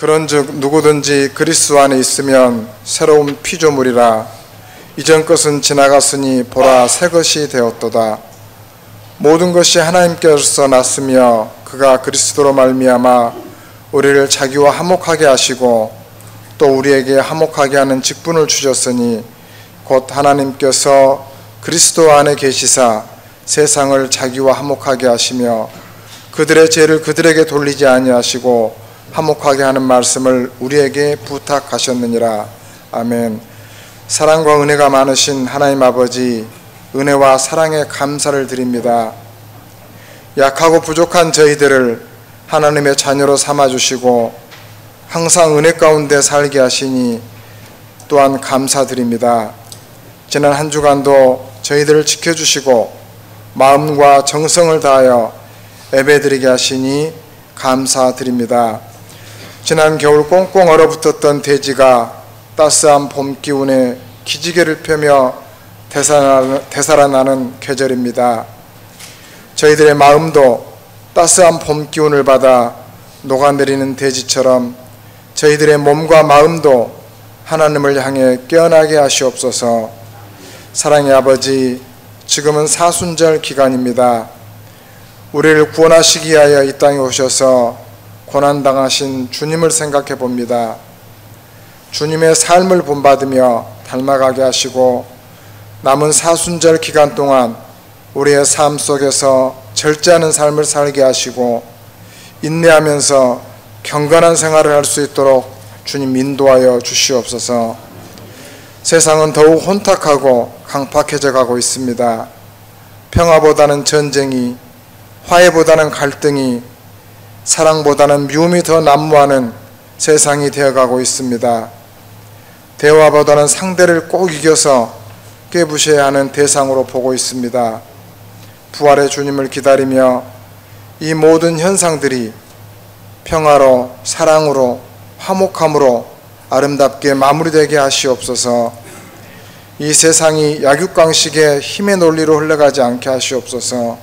그런즉 누구든지 그리스도 안에 있으면 새로운 피조물이라. 이전 것은 지나갔으니 보라 새 것이 되었도다. 모든 것이 하나님께서 났으며 그가 그리스도로 말미암아 우리를 자기와 화목하게 하시고 또 우리에게 화목하게 하는 직분을 주셨으니 곧 하나님께서 그리스도 안에 계시사 세상을 자기와 화목하게 하시며 그들의 죄를 그들에게 돌리지 아니하시고 화목하게 하는 말씀을 우리에게 부탁하셨느니라. 아멘. 사랑과 은혜가 많으신 하나님 아버지, 은혜와 사랑에 감사를 드립니다. 약하고 부족한 저희들을 하나님의 자녀로 삼아주시고 항상 은혜 가운데 살게 하시니 또한 감사드립니다. 지난 한 주간도 저희들을 지켜주시고 마음과 정성을 다하여 예배드리게 하시니 감사드립니다. 지난 겨울 꽁꽁 얼어붙었던 대지가 따스한 봄 기운에 기지개를 펴며 되살아나는 계절입니다. 저희들의 마음도 따스한 봄 기운을 받아 녹아내리는 대지처럼 저희들의 몸과 마음도 하나님을 향해 깨어나게 하시옵소서. 사랑의 아버지, 지금은 사순절 기간입니다. 우리를 구원하시기 위하여 이 땅에 오셔서 고난당하신 주님을 생각해 봅니다. 주님의 삶을 본받으며 닮아가게 하시고 남은 사순절 기간 동안 우리의 삶 속에서 절제하는 삶을 살게 하시고 인내하면서 경건한 생활을 할 수 있도록 주님 인도하여 주시옵소서. 세상은 더욱 혼탁하고 강팍해져 가고 있습니다. 평화보다는 전쟁이, 화해보다는 갈등이, 사랑보다는 미움이 더 난무하는 세상이 되어가고 있습니다. 대화보다는 상대를 꼭 이겨서 꾀부셔야 하는 대상으로 보고 있습니다. 부활의 주님을 기다리며 이 모든 현상들이 평화로, 사랑으로, 화목함으로 아름답게 마무리되게 하시옵소서. 이 세상이 약육강식의 힘의 논리로 흘러가지 않게 하시옵소서.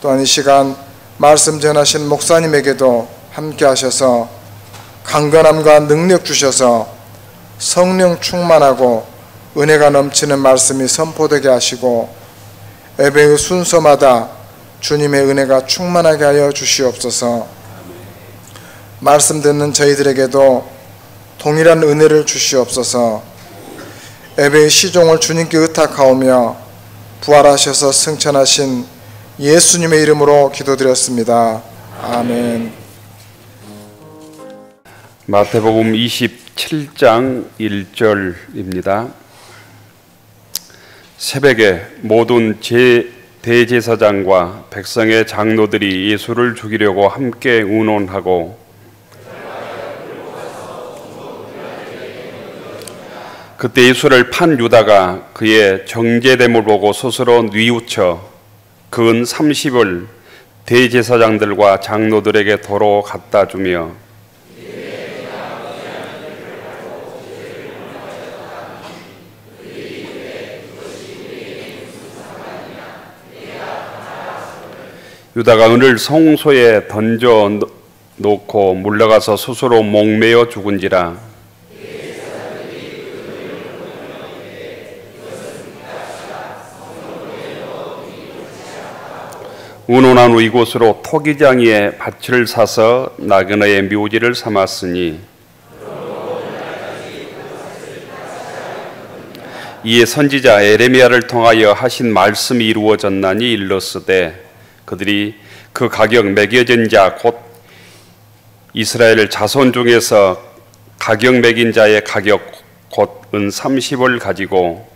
또한 이 시간 말씀 전하신 목사님에게도 함께 하셔서 강건함과 능력 주셔서 성령 충만하고 은혜가 넘치는 말씀이 선포되게 하시고 예배의 순서마다 주님의 은혜가 충만하게 하여 주시옵소서. 말씀 듣는 저희들에게도 동일한 은혜를 주시옵소서. 예배의 시종을 주님께 의탁하오며 부활하셔서 승천하신 예수님의 이름으로 기도드렸습니다. 아멘. 마태복음 27장 1절입니다. 새벽에 모든 대제사장과 백성의 장로들이 예수를 죽이려고 함께 의논하고 그때 예수를 판 유다가 그의 정죄됨을 보고 스스로 뉘우쳐 근 30을 대제사장들과 장로들에게 도로 갖다 주며 유다가 은을 성소에 던져 놓고 물러가서 스스로 목매어 죽은지라. 의논한 후 이곳으로 토기장이에 밭을 사서 나그네의 묘지를 삼았으니 이에 선지자 에레미야를 통하여 하신 말씀이 이루어졌나니 일렀으되 그들이 그 가격 매겨진 자 곧 이스라엘 자손 중에서 가격 매긴 자의 가격 곧 은 30을 가지고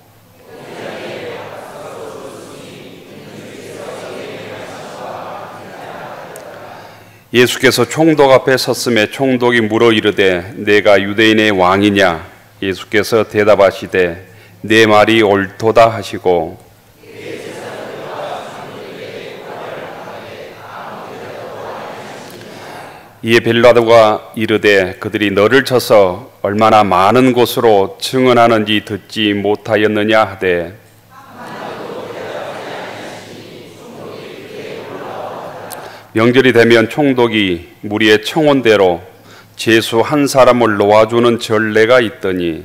예수께서 총독 앞에 섰음에 총독이 물어 이르되 내가 유대인의 왕이냐? 예수께서 대답하시되 내 말이 옳도다 하시고 이에 빌라도가 이르되 그들이 너를 쳐서 얼마나 많은 곳으로 증언하는지 듣지 못하였느냐 하되 명절이 되면 총독이 무리의 청원대로 죄수 한 사람을 놓아주는 전례가 있더니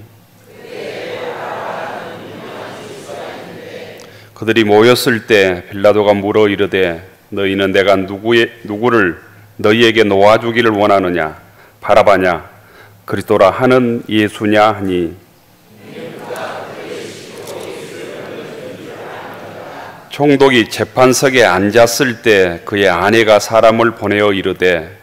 그들이 모였을 때 빌라도가 물어 이르되 너희는 내가 누구를 너희에게 놓아주기를 원하느냐 바라바냐 그리스도라 하는 예수냐 하니 총독이 재판석에 앉았을 때 그의 아내가 사람을 보내어 이르되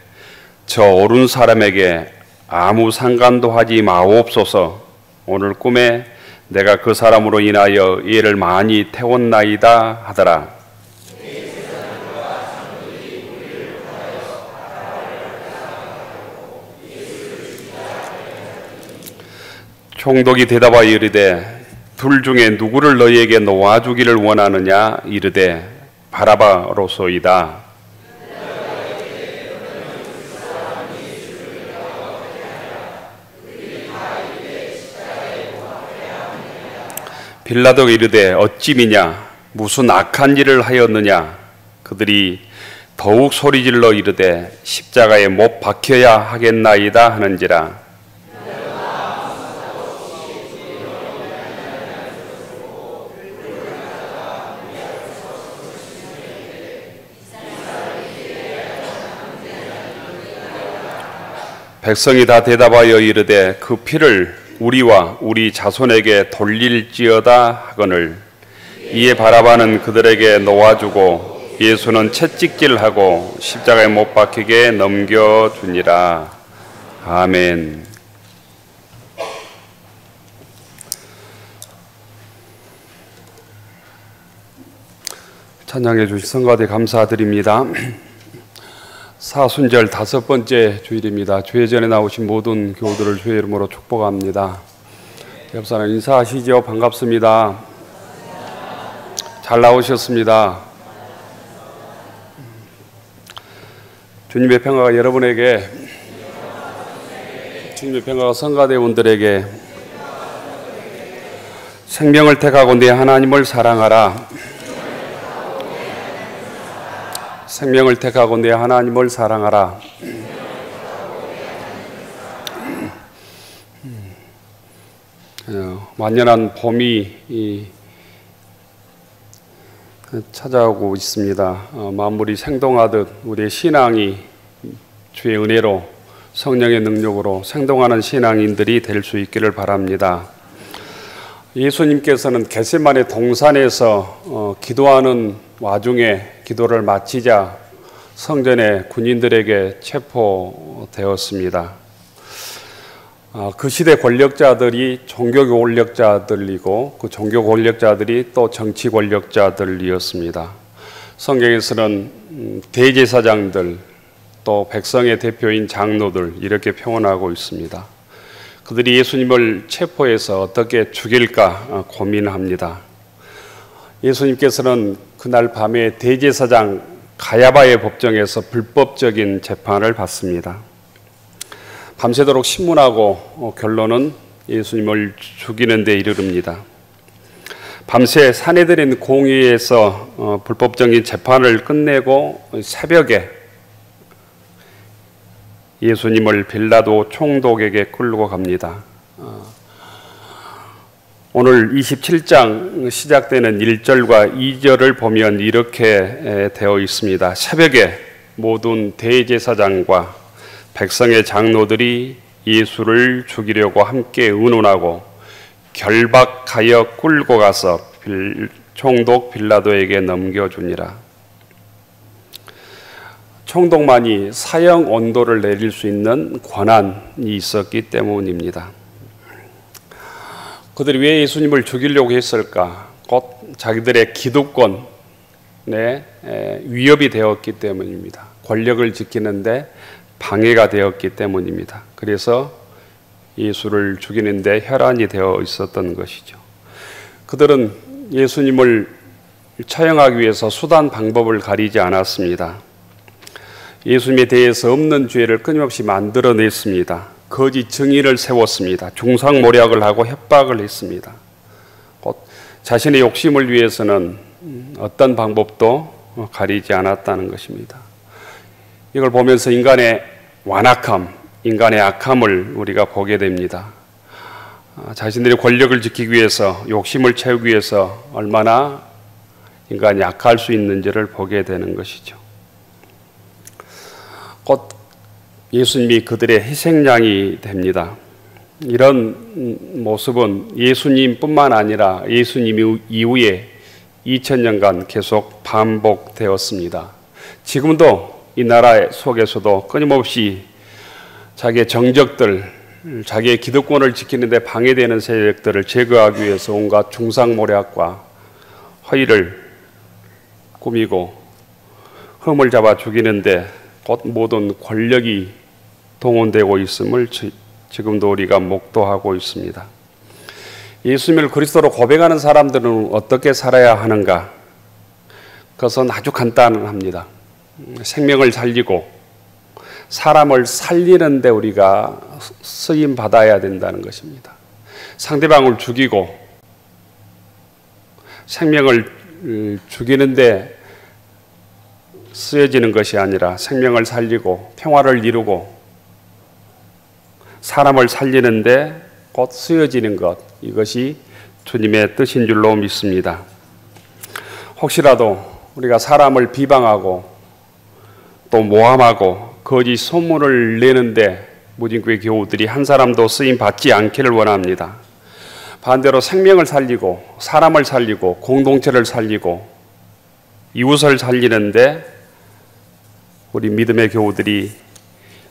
저 옳은 사람에게 아무 상관도 하지 마옵소서. 오늘 꿈에 내가 그 사람으로 인하여 얘를 많이 태웠나이다 하더라. 총독이 대답하여 이르되 둘 중에 누구를 너희에게 놓아주기를 원하느냐 이르되 바라바로소이다. 빌라도가 이르되 어찌미냐 무슨 악한 일을 하였느냐 그들이 더욱 소리질러 이르되 십자가에 못 박혀야 하겠나이다 하는지라. 백성이 다 대답하여 이르되 그 피를 우리와 우리 자손에게 돌릴지어다 하거늘 이에 바라바는 그들에게 놓아주고 예수는 채찍질하고 십자가에 못 박히게 넘겨주니라. 아멘. 찬양해 주신 성가대 감사드립니다. 사순절 5번째 주일입니다. 주회 전에 나오신 모든 교우들을 주의 이름으로 축복합니다. 옆 사람 인사하시죠. 반갑습니다. 잘 나오셨습니다. 주님의 평화가 여러분에게, 주님의 평화가 성가대원들에게 생명을 택하고 내 하나님을 사랑하라. 생명을 택하고 내 하나님을 사랑하라. 완연한 봄이 찾아오고 있습니다. 만물이 생동하듯 우리의 신앙이 주의 은혜로 성령의 능력으로 생동하는 신앙인들이 될 수 있기를 바랍니다. 예수님께서는 겟세마네 동산에서 기도하는 와중에 기도를 마치자 성전의 군인들에게 체포되었습니다. 그 시대 권력자들이 종교 권력자들이고 그 종교 권력자들이 또 정치 권력자들이었습니다. 성경에서는 대제사장들 또 백성의 대표인 장로들 이렇게 표현하고 있습니다. 그들이 예수님을 체포해서 어떻게 죽일까 고민합니다. 예수님께서는 그날 밤에 대제사장 가야바의 법정에서 불법적인 재판을 받습니다. 밤새도록 신문하고 결론은 예수님을 죽이는 데 이르릅니다. 밤새 사내들인 공의에서 불법적인 재판을 끝내고 새벽에 예수님을 빌라도 총독에게 끌고 갑니다. 오늘 27장 시작되는 1절과 2절을 보면 이렇게 되어 있습니다. 새벽에 모든 대제사장과 백성의 장로들이 예수를 죽이려고 함께 의논하고 결박하여 끌고 가서 총독 빌라도에게 넘겨주니라. 총독만이 사형 온도를 내릴 수 있는 권한이 있었기 때문입니다. 그들이 왜 예수님을 죽이려고 했을까? 곧 자기들의 기득권에 위협이 되었기 때문입니다. 권력을 지키는데 방해가 되었기 때문입니다. 그래서 예수를 죽이는데 혈안이 되어 있었던 것이죠. 그들은 예수님을 처형하기 위해서 수단 방법을 가리지 않았습니다. 예수님에 대해서 없는 죄를 끊임없이 만들어냈습니다. 거짓 증인을 세웠습니다. 중상모략을 하고 협박을 했습니다. 곧 자신의 욕심을 위해서는 어떤 방법도 가리지 않았다는 것입니다. 이걸 보면서 인간의 완악함, 인간의 악함을 우리가 보게 됩니다. 자신들의 권력을 지키기 위해서, 욕심을 채우기 위해서 얼마나 인간이 악할 수 있는지를 보게 되는 것이죠. 곧 예수님이 그들의 희생양이 됩니다. 이런 모습은 예수님뿐만 아니라 예수님 이후에 2000년간 계속 반복되었습니다. 지금도 이 나라 속에서도 끊임없이 자기의 정적들, 자기의 기득권을 지키는데 방해되는 세력들을 제거하기 위해서 온갖 중상모략과 허위를 꾸미고 흠을 잡아 죽이는데 곧 모든 권력이 동원되고 있음을 지금도 우리가 목도하고 있습니다. 예수님을 그리스도로 고백하는 사람들은 어떻게 살아야 하는가? 그것은 아주 간단합니다. 생명을 살리고 사람을 살리는데 우리가 쓰임 받아야 된다는 것입니다. 상대방을 죽이고 생명을 죽이는데 쓰여지는 것이 아니라 생명을 살리고 평화를 이루고 사람을 살리는데 곧 쓰여지는 것, 이것이 주님의 뜻인 줄로 믿습니다. 혹시라도 우리가 사람을 비방하고 또 모함하고 거짓 소문을 내는데 무진교회 교우들이 한 사람도 쓰임 받지 않기를 원합니다. 반대로 생명을 살리고 사람을 살리고 공동체를 살리고 이웃을 살리는데 우리 믿음의 교우들이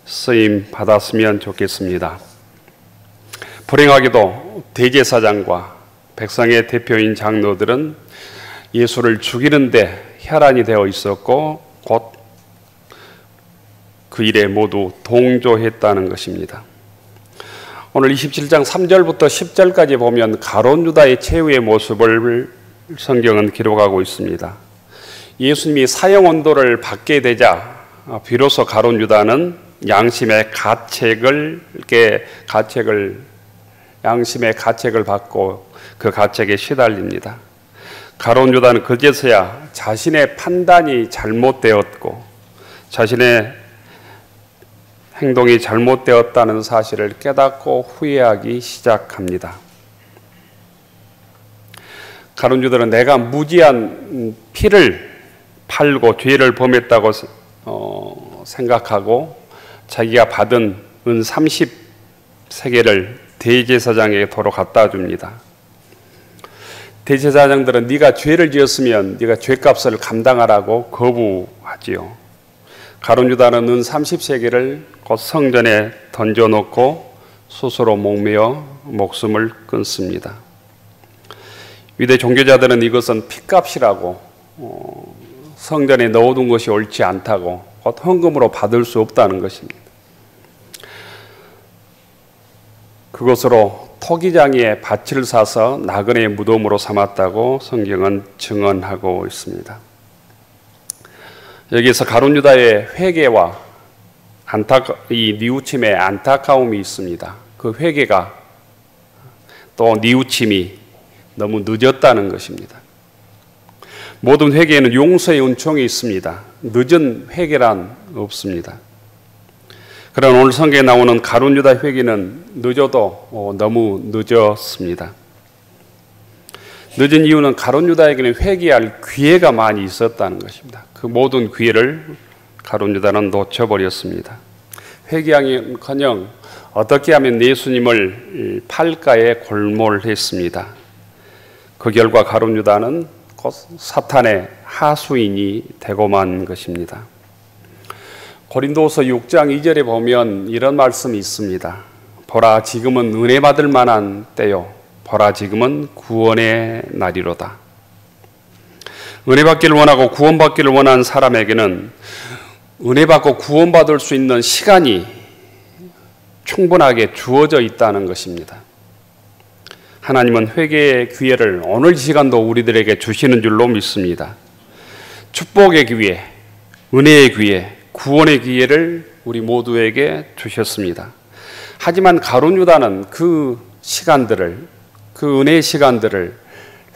쓰임 받았으면 좋겠습니다. 불행하게도 대제사장과 백성의 대표인 장로들은 예수를 죽이는데 혈안이 되어 있었고 곧 그 일에 모두 동조했다는 것입니다. 오늘 27장 3절부터 10절까지 보면 가룟 유다의 최후의 모습을 성경은 기록하고 있습니다. 예수님이 사형 언도를 받게 되자 비로소 가룟 유다는 양심의 가책을 받고 그 가책에 시달립니다. 가룟 유다는 그제서야 자신의 판단이 잘못되었고 자신의 행동이 잘못되었다는 사실을 깨닫고 후회하기 시작합니다. 가룟 유다는 내가 무지한 피를 팔고 죄를 범했다고 생각하고 자기가 받은 은 30세겔을 대제사장에게 도로 갖다 줍니다. 대제사장들은 네가 죄를 지었으면 네가 죄값을 감당하라고 거부하지요. 가룟 유다는 은 30세겔을 곧 성전에 던져놓고 스스로 목매어 목숨을 끊습니다. 유대 종교자들은 이것은 핏값이라고 성전에 넣어둔 것이 옳지 않다고 곧 헌금으로 받을 수 없다는 것입니다. 그것으로 토기장에 밭을 사서 나그네의 무덤으로 삼았다고 성경은 증언하고 있습니다. 여기에서 가룟 유다의 회개와 이 뉘우침의 안타까움이 있습니다. 그 회개가 또 뉘우침이 너무 늦었다는 것입니다. 모든 회개에는 용서의 은총이 있습니다. 늦은 회개란 없습니다. 그러나 오늘 성경에 나오는 가룟 유다 회개는 늦어도 너무 늦었습니다. 늦은 이유는 가룟 유다에게는 회개할 기회가 많이 있었다는 것입니다. 그 모든 기회를 가룟 유다는 놓쳐버렸습니다. 회개하기는커녕 어떻게 하면 예수님을 팔까에 골몰했습니다. 그 결과 가룟 유다는 곧 사탄의 하수인이 되고만 것입니다. 고린도후서 6장 2절에 보면 이런 말씀이 있습니다. 보라 지금은 은혜 받을 만한 때요 보라 지금은 구원의 날이로다. 은혜 받기를 원하고 구원 받기를 원하는 사람에게는 은혜 받고 구원 받을 수 있는 시간이 충분하게 주어져 있다는 것입니다. 하나님은 회개의 기회를 오늘 이 시간도 우리들에게 주시는 줄로 믿습니다. 축복의 기회, 은혜의 기회, 구원의 기회를 우리 모두에게 주셨습니다. 하지만 가룟 유다는 그 시간들을, 그 은혜의 시간들을,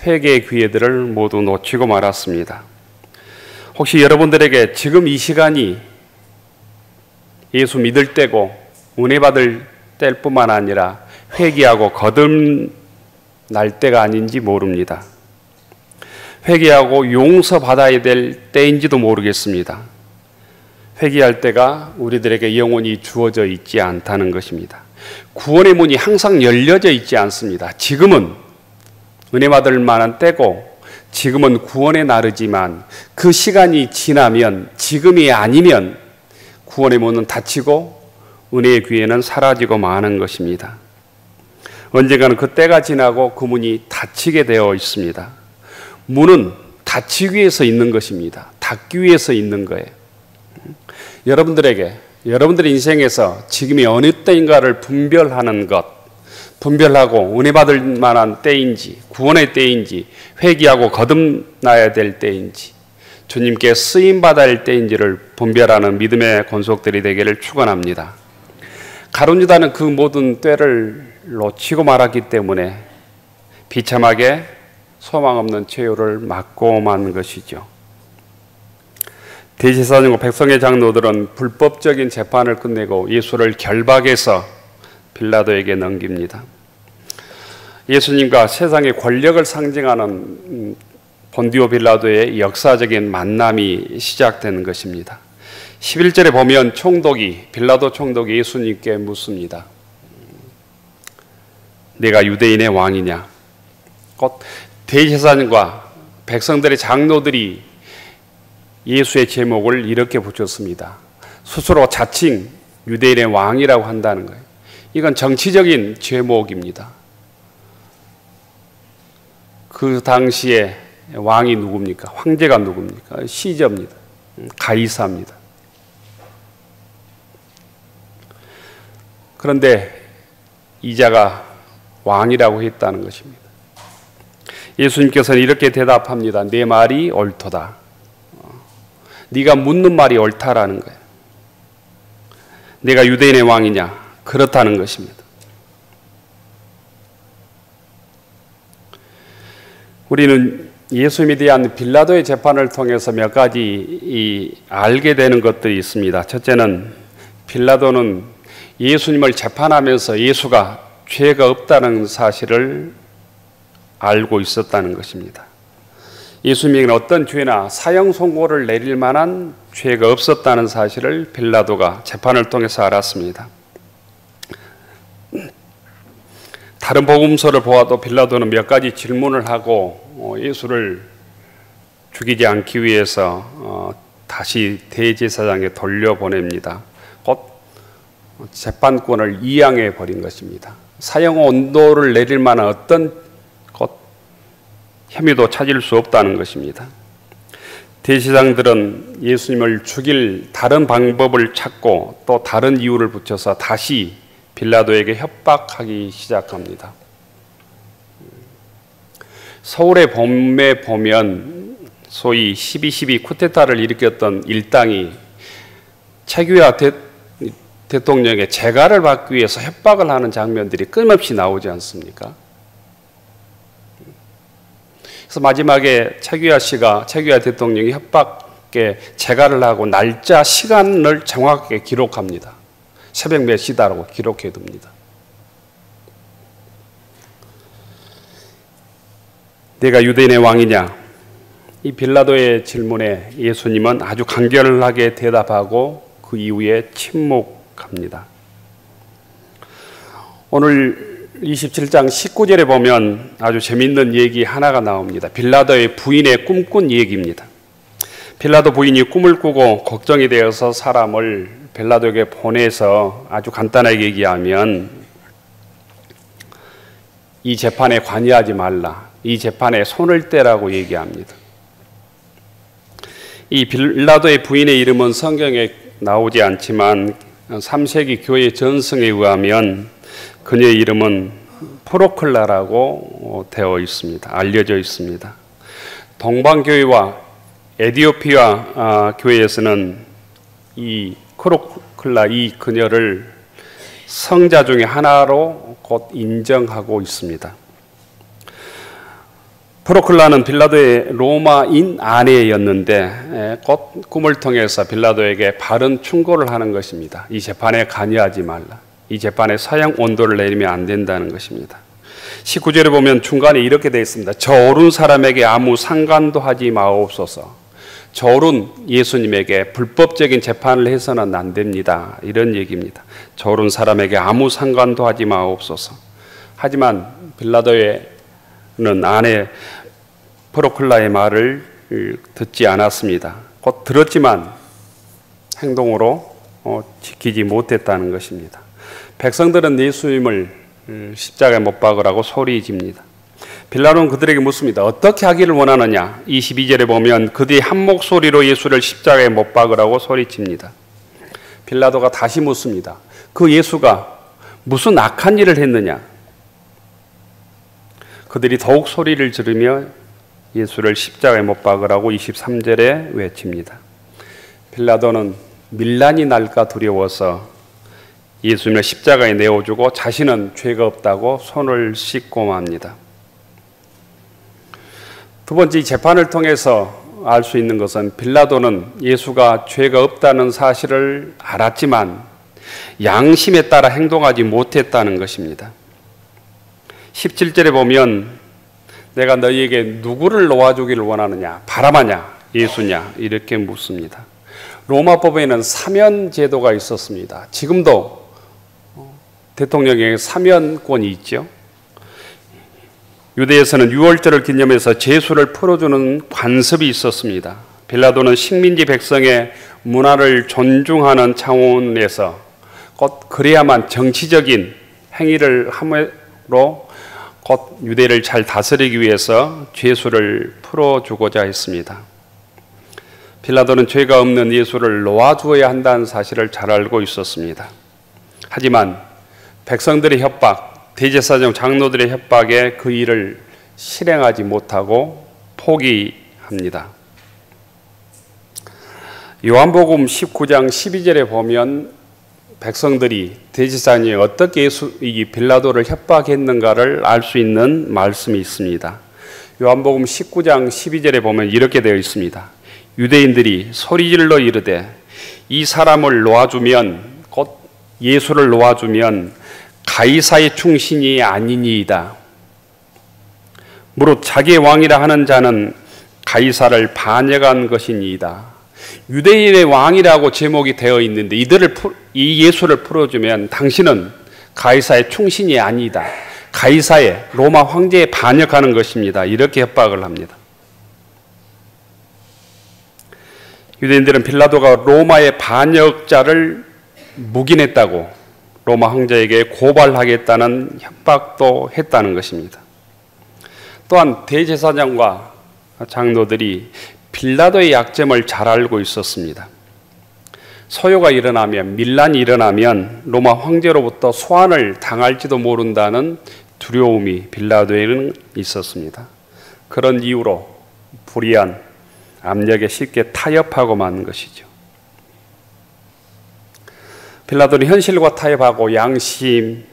회개의 기회들을 모두 놓치고 말았습니다. 혹시 여러분들에게 지금 이 시간이 예수 믿을 때고 은혜 받을 때뿐만 아니라 회개하고 거듭날 때가 아닌지 모릅니다. 회개하고 용서받아야 될 때인지도 모르겠습니다. 회개할 때가 우리들에게 영원히 주어져 있지 않다는 것입니다. 구원의 문이 항상 열려져 있지 않습니다. 지금은 은혜 받을 만한 때고 지금은 구원의 날이지만 그 시간이 지나면, 지금이 아니면 구원의 문은 닫히고 은혜의 기회는 사라지고 마는 것입니다. 언젠가는 그 때가 지나고 그 문이 닫히게 되어 있습니다. 문은 닫히기 위해서 있는 것입니다. 닫기 위해서 있는 거예요. 여러분들에게, 여러분들의 인생에서 지금이 어느 때인가를 분별하는 것, 분별하고 은혜 받을 만한 때인지, 구원의 때인지, 회개하고 거듭나야 될 때인지, 주님께 쓰임받아야 할 때인지를 분별하는 믿음의 권속들이 되기를 축원합니다. 가룟 유다는 그 모든 때를 놓치고 말았기 때문에 비참하게 소망 없는 최후를 맞고 만 것이죠. 대제사장과 백성의 장로들은 불법적인 재판을 끝내고 예수를 결박해서 빌라도에게 넘깁니다. 예수님과 세상의 권력을 상징하는 본디오 빌라도의 역사적인 만남이 시작되는 것입니다. 11절에 보면 빌라도 총독이 예수님께 묻습니다. 내가 유대인의 왕이냐? 곧 대제사장과 백성들의 장로들이 예수의 제목을 이렇게 붙였습니다. 스스로 자칭 유대인의 왕이라고 한다는 거예요. 이건 정치적인 제목입니다. 그 당시에 왕이 누굽니까? 황제가 누굽니까? 시저입니다. 가이사입니다. 그런데 이자가 왕이라고 했다는 것입니다. 예수님께서는 이렇게 대답합니다. 내 말이 옳도다. 네가 묻는 말이 옳다라는 거예요. 내가 유대인의 왕이냐? 그렇다는 것입니다. 우리는 예수님에 대한 빌라도의 재판을 통해서 몇 가지 알게 되는 것들이 있습니다. 첫째는 빌라도는 예수님을 재판하면서 예수가 죄가 없다는 사실을 알고 있었다는 것입니다. 예수님에게는 어떤 죄나 사형 선고를 내릴 만한 죄가 없었다는 사실을 빌라도가 재판을 통해서 알았습니다. 다른 복음서를 보아도 빌라도는 몇 가지 질문을 하고 예수를 죽이지 않기 위해서 다시 대제사장에 돌려보냅니다. 곧 재판권을 이양해 버린 것입니다. 사형 온도를 내릴 만한 어떤 혐의도 찾을 수 없다는 것입니다. 대제사장들은 예수님을 죽일 다른 방법을 찾고 또 다른 이유를 붙여서 다시 빌라도에게 협박하기 시작합니다. 서울의 봄에 보면 소위 12.12 쿠데타를 일으켰던 일당이 최규하 대통령의 재가를 받기 위해서 협박을 하는 장면들이 끊임없이 나오지 않습니까? 그래서 마지막에 최규하 대통령이 협박에 재가를 하고 날짜, 시간을 정확하게 기록합니다. 새벽 몇 시다라고 기록해 둡니다. 내가 유대인의 왕이냐? 이 빌라도의 질문에 예수님은 아주 간결하게 대답하고 그 이후에 침묵합니다. 오늘 27장 19절에 보면 아주 재밌는 얘기 하나가 나옵니다. 빌라도의 부인의 꿈꾼 얘기입니다. 빌라도 부인이 꿈을 꾸고 걱정이 되어서 사람을 빌라도에게 보내서 아주 간단하게 얘기하면 이 재판에 관여하지 말라. 이 재판에 손을 떼라고 얘기합니다. 이 빌라도의 부인의 이름은 성경에 나오지 않지만 3세기 교회 전승에 의하면 그녀의 이름은 프로클라라고 되어 있습니다. 알려져 있습니다. 동방교회와 에디오피아 교회에서는 이 프로클라, 이 그녀를 성자 중에 하나로 곧 인정하고 있습니다. 프로클라는 빌라도의 로마인 아내였는데 곧 꿈을 통해서 빌라도에게 바른 충고를 하는 것입니다. 이 재판에 관여하지 말라. 이 재판에 사형 온도를 내리면 안 된다는 것입니다. 19절에 보면 중간에 이렇게 되어 있습니다. 저 오른 사람에게 아무 상관도 하지 마옵소서. 저 오른 예수님에게 불법적인 재판을 해서는 안 됩니다. 이런 얘기입니다. 저 오른 사람에게 아무 상관도 하지 마옵소서. 하지만 빌라도는 아내 프로클라의 말을 듣지 않았습니다. 곧 들었지만 행동으로 지키지 못했다는 것입니다. 백성들은 예수님을 십자가에 못 박으라고 소리집니다. 빌라도는 그들에게 묻습니다. 어떻게 하기를 원하느냐? 22절에 보면 그들이 한 목소리로 예수를 십자가에 못 박으라고 소리칩니다. 빌라도가 다시 묻습니다. 그 예수가 무슨 악한 일을 했느냐? 그들이 더욱 소리를 지르며 예수를 십자가에 못 박으라고 23절에 외칩니다. 빌라도는 밀란이 날까 두려워서 예수님을 십자가에 내어주고 자신은 죄가 없다고 손을 씻고 맙니다. 두 번째, 재판을 통해서 알 수 있는 것은 빌라도는 예수가 죄가 없다는 사실을 알았지만 양심에 따라 행동하지 못했다는 것입니다. 17절에 보면 내가 너희에게 누구를 놓아주기를 원하느냐? 바라마냐? 예수냐? 이렇게 묻습니다. 로마법에는 사면 제도가 있었습니다. 지금도 대통령에게 사면권이 있죠. 유대에서는 유월절을 기념해서 제수를 풀어주는 관습이 있었습니다. 빌라도는 식민지 백성의 문화를 존중하는 차원에서 곧 그래야만 정치적인 행위를 함으로 곧 유대를 잘 다스리기 위해서 죄수를 풀어주고자 했습니다. 빌라도는 죄가 없는 예수를 놓아주어야 한다는 사실을 잘 알고 있었습니다. 하지만 백성들의 협박, 대제사장 장로들의 협박에 그 일을 실행하지 못하고 포기합니다. 요한복음 19장 12절에 보면 백성들이 대제사장이 어떻게 이 빌라도를 협박했는가를 알 수 있는 말씀이 있습니다. 요한복음 19장 12절에 보면 이렇게 되어 있습니다. 유대인들이 소리질러 이르되 이 사람을 놓아주면, 곧 예수를 놓아주면 가이사의 충신이 아니니이다. 무릇 자기의 왕이라 하는 자는 가이사를 반역한 것이니이다. 유대인의 왕이라고 제목이 되어 있는데 이 예수를 풀어주면 당신은 가이사의 충신이 아니다. 가이사의 로마 황제에 반역하는 것입니다. 이렇게 협박을 합니다. 유대인들은 빌라도가 로마의 반역자를 묵인했다고 로마 황제에게 고발하겠다는 협박도 했다는 것입니다. 또한 대제사장과 장로들이 빌라도의 약점을 잘 알고 있었습니다. 소요가 일어나면, 밀란이 일어나면 로마 황제로부터 소환을 당할지도 모른다는 두려움이 빌라도에는 있었습니다. 그런 이유로 불의한 압력에 쉽게 타협하고 마는 것이죠. 빌라도는 현실과 타협하고 양심이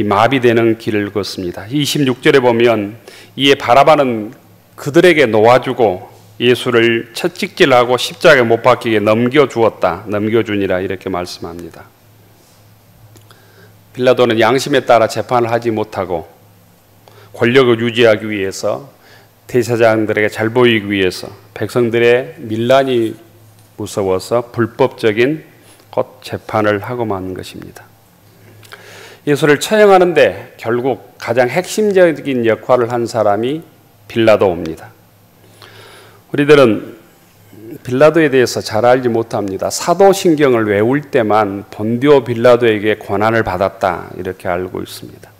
마비되는 길을 걷습니다. 26절에 보면 이에 바라바는 그들에게 놓아주고 예수를 채찍질하고 십자가에 못 박히게 넘겨주니라 이렇게 말씀합니다. 빌라도는 양심에 따라 재판을 하지 못하고 권력을 유지하기 위해서, 대제사장들에게 잘 보이기 위해서, 백성들의 밀란이 무서워서 불법적인 곧 재판을 하고 마는 것입니다. 예수를 처형하는데 결국 가장 핵심적인 역할을 한 사람이 빌라도입니다. 우리들은 빌라도에 대해서 잘 알지 못합니다. 사도신경을 외울 때만 본디오 빌라도에게 권한을 받았다 이렇게 알고 있습니다.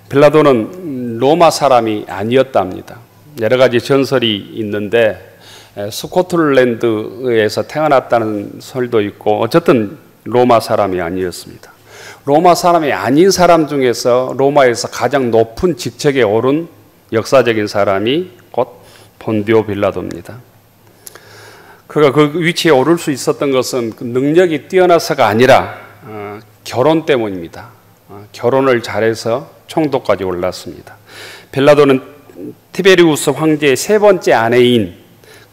빌라도는 로마 사람이 아니었답니다. 여러 가지 전설이 있는데 스코틀랜드에서 태어났다는 설도 있고 어쨌든 로마 사람이 아니었습니다. 로마 사람이 아닌 사람 중에서 로마에서 가장 높은 직책에 오른 역사적인 사람이 곧 본디오 빌라도입니다. 그가 그 위치에 오를 수 있었던 것은 능력이 뛰어나서가 아니라 결혼 때문입니다. 결혼을 잘해서 총독까지 올랐습니다. 빌라도는 티베리우스 황제의 세 번째 아내인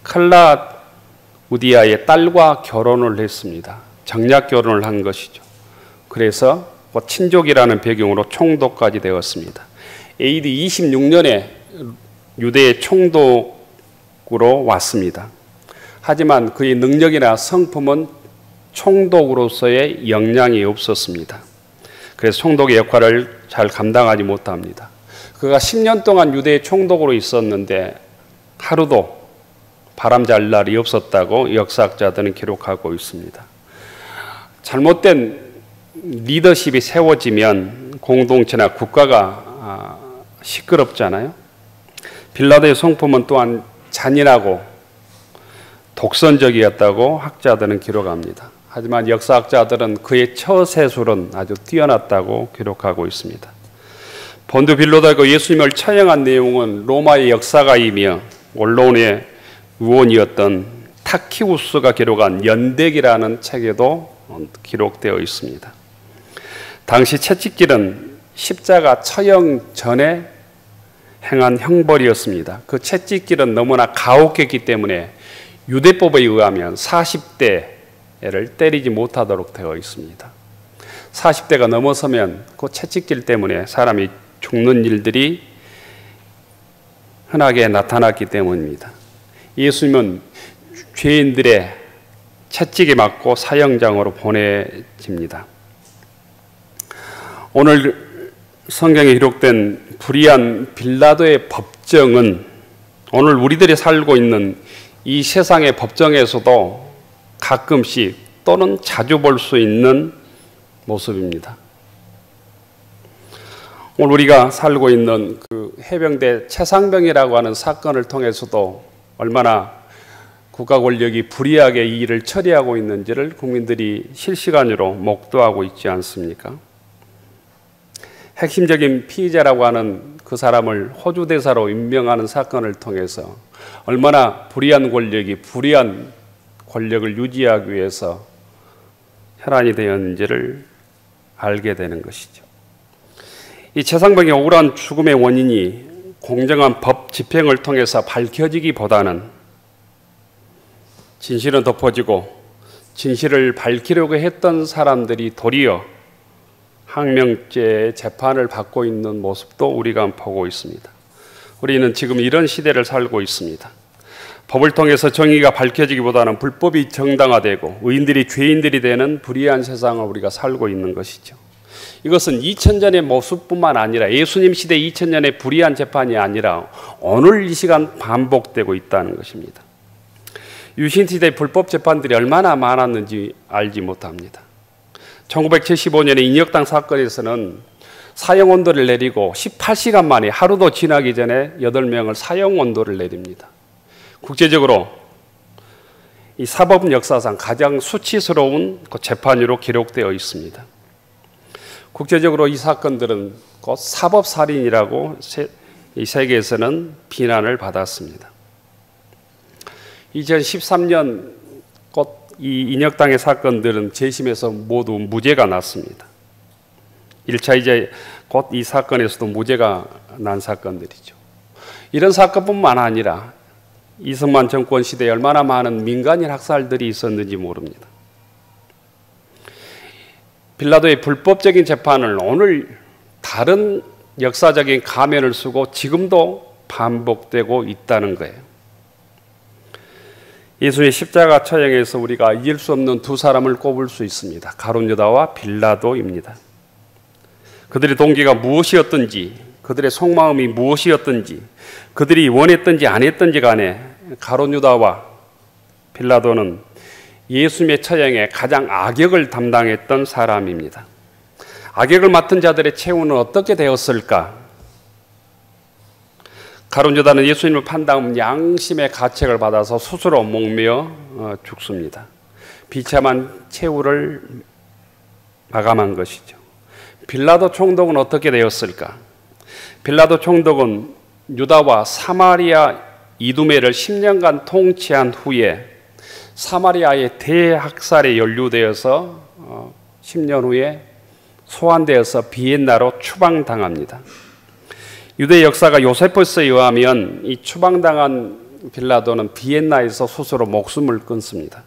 클라우디아의 딸과 결혼을 했습니다. 정략 결혼을 한 것이죠. 그래서 친족이라는 배경으로 총독까지 되었습니다. AD 26년에 유대의 총독으로 왔습니다. 하지만 그의 능력이나 성품은 총독으로서의 역량이 없었습니다. 그래서 총독의 역할을 잘 감당하지 못합니다. 그가 10년 동안 유대의 총독으로 있었는데 하루도 바람 잘 날이 없었다고 역사학자들은 기록하고 있습니다. 잘못된 리더십이 세워지면 공동체나 국가가 시끄럽잖아요. 빌라도의 성품은 또한 잔인하고 독선적이었다고 학자들은 기록합니다. 하지만 역사학자들은 그의 처세술은 아주 뛰어났다고 기록하고 있습니다. 본두 빌라도가 예수님을 처형한 내용은 로마의 역사가이며 언론의 의원이었던 타키우스가 기록한 연대기라는 책에도 기록되어 있습니다. 당시 채찍질은 십자가 처형 전에 행한 형벌이었습니다. 그 채찍질은 너무나 가혹했기 때문에 유대법에 의하면 40대를 때리지 못하도록 되어 있습니다. 40대가 넘어서면 그 채찍질 때문에 사람이 죽는 일들이 흔하게 나타났기 때문입니다. 예수님은 죄인들의 채찍에 맞고 사형장으로 보내집니다. 오늘 성경에 기록된 불의한 빌라도의 법정은 오늘 우리들이 살고 있는 이 세상의 법정에서도 가끔씩 또는 자주 볼 수 있는 모습입니다. 오늘 우리가 살고 있는 그 해병대 최상병이라고 하는 사건을 통해서도 얼마나 국가 권력이 불의하게 이 일을 처리하고 있는지를 국민들이 실시간으로 목도하고 있지 않습니까? 핵심적인 피의자라고 하는 그 사람을 호주 대사로 임명하는 사건을 통해서 얼마나 불의한 권력이 불의한 권력을 유지하기 위해서 혈안이 되었는지를 알게 되는 것이죠. 이 최상병의 억울한 죽음의 원인이 공정한 법 집행을 통해서 밝혀지기보다는 진실은 덮어지고 진실을 밝히려고 했던 사람들이 도리어 항명죄의 재판을 받고 있는 모습도 우리가 보고 있습니다. 우리는 지금 이런 시대를 살고 있습니다. 법을 통해서 정의가 밝혀지기보다는 불법이 정당화되고 의인들이 죄인들이 되는 불의한 세상을 우리가 살고 있는 것이죠. 이것은 2000년의 모습뿐만 아니라 예수님 시대 2000년의 불의한 재판이 아니라 오늘 이 시간 반복되고 있다는 것입니다. 유신시대의 불법 재판들이 얼마나 많았는지 알지 못합니다. 1975년에 인혁당 사건에서는 사형원도를 내리고 18시간 만에 하루도 지나기 전에 8명을 사형원도를 내립니다. 국제적으로 이 사법 역사상 가장 수치스러운 재판으로 기록되어 있습니다. 국제적으로 이 사건들은 곧 사법살인이라고 이 세계에서는 비난을 받았습니다. 2013년 곧 이 인혁당의 사건들은 재심에서 모두 무죄가 났습니다. 1차 이제 곧 이 사건에서도 무죄가 난 사건들이죠. 이런 사건뿐만 아니라 이승만 정권 시대에 얼마나 많은 민간인 학살들이 있었는지 모릅니다. 빌라도의 불법적인 재판을 오늘 다른 역사적인 가면을 쓰고 지금도 반복되고 있다는 거예요. 예수의 십자가 처형에서 우리가 잊을 수 없는 두 사람을 꼽을 수 있습니다. 가룟 유다와 빌라도입니다. 그들의 동기가 무엇이었든지, 그들의 속마음이 무엇이었든지, 그들이 원했든지 안 했든지 간에 가룟 유다와 빌라도는 예수님의 처형에 가장 악역을 담당했던 사람입니다. 악역을 맡은 자들의 최후는 어떻게 되었을까? 가룟 유다는 예수님을 판 다음 양심의 가책을 받아서 스스로 목매어 죽습니다. 비참한 최후를 마감한 것이죠. 빌라도 총독은 어떻게 되었을까? 빌라도 총독은 유다와 사마리아 이두메를 10년간 통치한 후에 사마리아의 대학살에 연루되어서 10년 후에 소환되어서 비엔나로 추방당합니다. 유대 역사가 요세포스에 의하면 이 추방당한 빌라도는 비엔나에서 스스로 목숨을 끊습니다.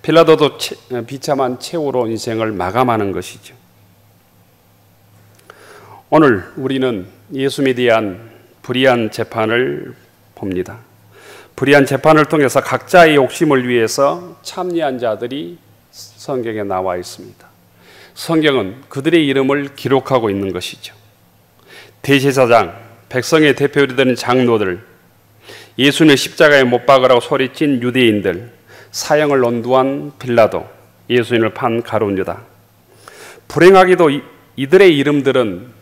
빌라도도 비참한 최후로 인생을 마감하는 것이죠. 오늘 우리는 예수님에 대한 불의한 재판을 봅니다. 불의한 재판을 통해서 각자의 욕심을 위해서 참여한 자들이 성경에 나와 있습니다. 성경은 그들의 이름을 기록하고 있는 것이죠. 대제사장, 백성의 대표로 되는 장로들, 예수님의 십자가에 못 박으라고 소리친 유대인들, 사형을 온두한 빌라도, 예수님을 판 가룟 유다. 불행하게도 이들의 이름들은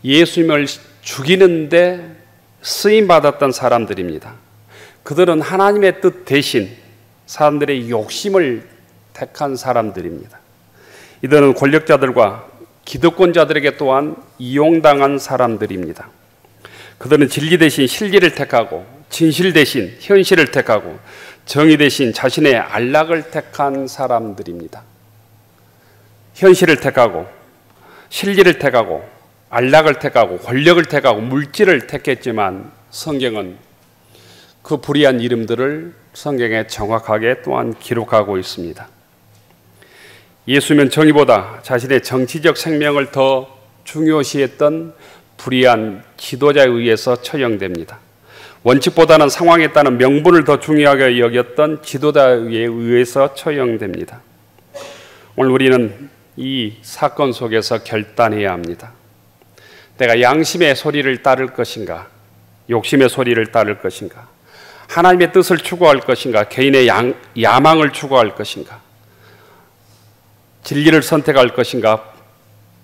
예수님을 죽이는데 쓰임받았던 사람들입니다. 그들은 하나님의 뜻 대신 사람들의 욕심을 택한 사람들입니다. 이들은 권력자들과 기득권자들에게 또한 이용당한 사람들입니다. 그들은 진리 대신 실리를 택하고 진실 대신 현실을 택하고 정의 대신 자신의 안락을 택한 사람들입니다. 현실을 택하고 실리를 택하고 안락을 택하고 권력을 택하고 물질을 택했지만 성경은 그 불의한 이름들을 성경에 정확하게 또한 기록하고 있습니다. 예수님은 정의보다 자신의 정치적 생명을 더 중요시했던 불의한 지도자에 의해서 처형됩니다. 원칙보다는 상황에 따른 명분을 더 중요하게 여겼던 지도자에 의해서 처형됩니다. 오늘 우리는 이 사건 속에서 결단해야 합니다. 내가 양심의 소리를 따를 것인가, 욕심의 소리를 따를 것인가, 하나님의 뜻을 추구할 것인가, 개인의 야망을 추구할 것인가, 진리를 선택할 것인가,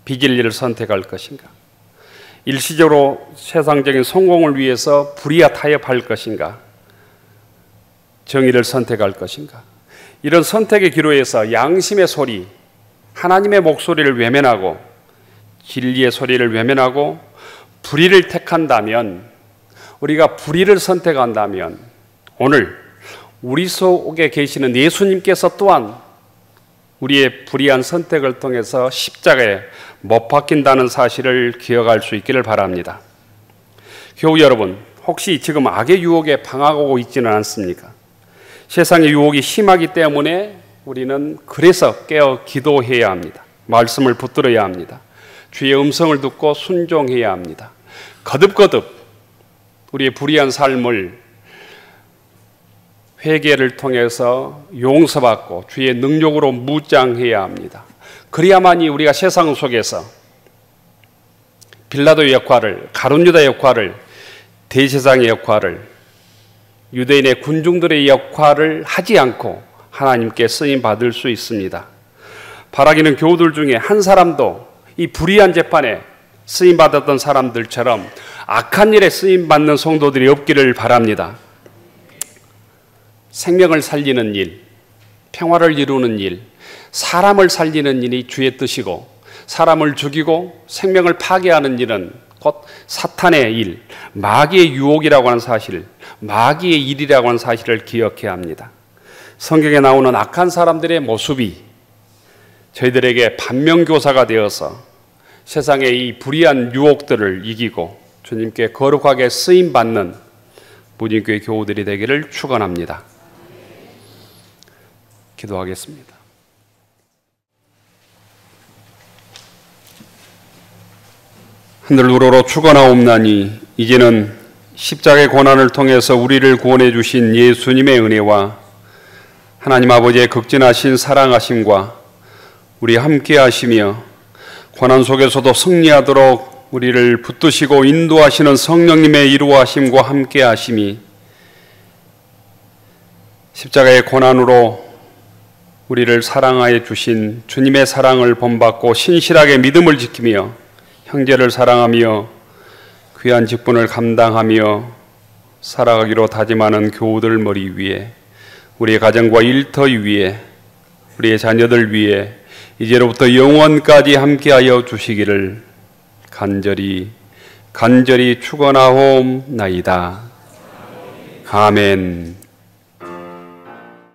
비진리를 선택할 것인가, 일시적으로 세상적인 성공을 위해서 불의와 타협할 것인가, 정의를 선택할 것인가. 이런 선택의 기로에서 양심의 소리, 하나님의 목소리를 외면하고 진리의 소리를 외면하고 불의를 택한다면, 우리가 불의를 선택한다면 오늘 우리 속에 계시는 예수님께서 또한 우리의 불의한 선택을 통해서 십자가에 못 박힌다는 사실을 기억할 수 있기를 바랍니다. 교우 여러분, 혹시 지금 악의 유혹에 방황하고 있지는 않습니까? 세상의 유혹이 심하기 때문에 우리는 그래서 깨어 기도해야 합니다. 말씀을 붙들어야 합니다. 주의 음성을 듣고 순종해야 합니다. 거듭거듭 우리의 불의한 삶을 회개를 통해서 용서받고 주의 능력으로 무장해야 합니다. 그래야만이 우리가 세상 속에서 빌라도의 역할을, 가룟 유다의 역할을, 대제사장의 역할을, 유대인의 군중들의 역할을 하지 않고 하나님께 쓰임 받을 수 있습니다. 바라기는 교우들 중에 한 사람도 이 불의한 재판에 쓰임 받았던 사람들처럼 악한 일에 쓰임 받는 성도들이 없기를 바랍니다. 생명을 살리는 일, 평화를 이루는 일, 사람을 살리는 일이 주의 뜻이고, 사람을 죽이고 생명을 파괴하는 일은 곧 사탄의 일, 마귀의 유혹이라고 하는 사실, 마귀의 일이라고 하는 사실을 기억해야 합니다. 성경에 나오는 악한 사람들의 모습이 저희들에게 반면교사가 되어서 세상의 이 불의한 유혹들을 이기고 주님께 거룩하게 쓰임받는 무진교회 교우들이 되기를 축원합니다. 기도하겠습니다. 하늘 우러러 축원하옵나니 이제는 십자가의 고난을 통해서 우리를 구원해 주신 예수님의 은혜와 하나님 아버지의 극진하신 사랑하심과 우리 함께 하시며 고난 속에서도 승리하도록 우리를 붙드시고 인도하시는 성령님의 이루하심과 함께 하심이 십자가의 고난으로 우리를 사랑하여 주신 주님의 사랑을 본받고 신실하게 믿음을 지키며 형제를 사랑하며 귀한 직분을 감당하며 살아가기로 다짐하는 교우들 머리 위에, 우리의 가정과 일터 위에, 우리의 자녀들 위에 이제로부터 영원까지 함께하여 주시기를 간절히 축원하옵나이다. 아멘.